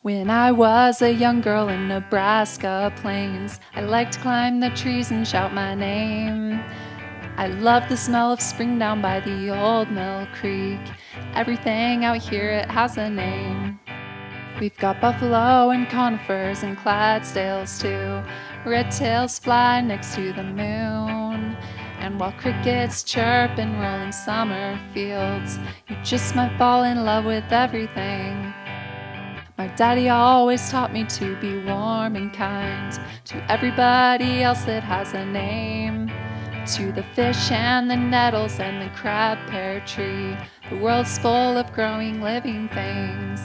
When I was a young girl in Nebraska plains, I liked to climb the trees and shout my name. I loved the smell of spring down by the old mill creek. Everything out here, it has a name. We've got buffalo and conifers and Clydsedales too. Red tails fly next to the moon. And while crickets chirp in rolling summer fields, you just might fall in love with everything. My daddy always taught me to be warm and kind to everybody else that has a name. To the fish and the nettles and the crab pear tree, the world's full of growing living things.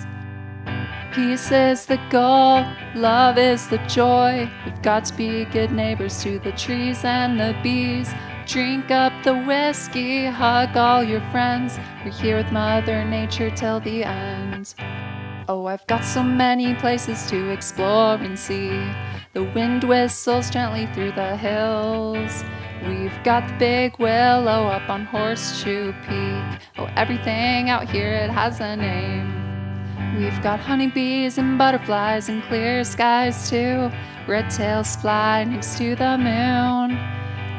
Peace is the goal, love is the joy. We've got to be good neighbors to the trees and the bees. Drink up the whiskey, hug all your friends. We're here with Mother Nature till the end. Oh, I've got so many places to explore and see. The wind whistles gently through the hills. We've got the big willow up on Horseshoe Peak. Oh, everything out here, it has a name. We've got honeybees and butterflies and clear skies too. Red tails fly next to the moon.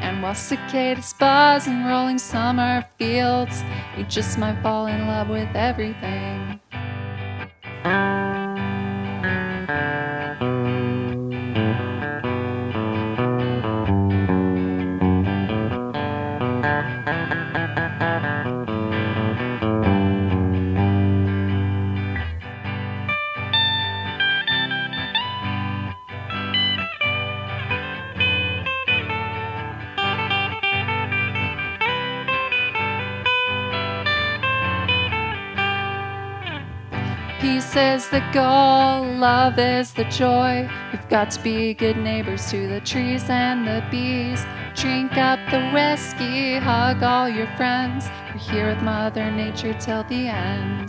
And while cicadas buzz in rolling summer fields, you just might fall in love with everything. Peace is the goal, love is the joy. We've got to be good neighbors to the trees and the bees. Drink up the whiskey, hug all your friends. We're here with Mother Nature till the end.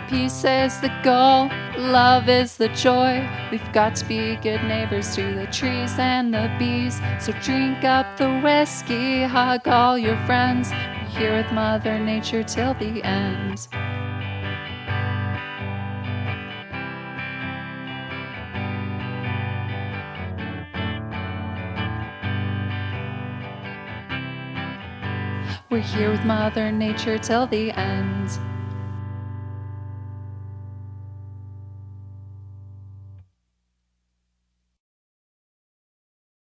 Peace is the goal, love is the joy. We've got to be good neighbors to the trees and the bees. So drink up the whiskey, hug all your friends. We're here with Mother Nature till the end. We're here with Mother Nature till the end.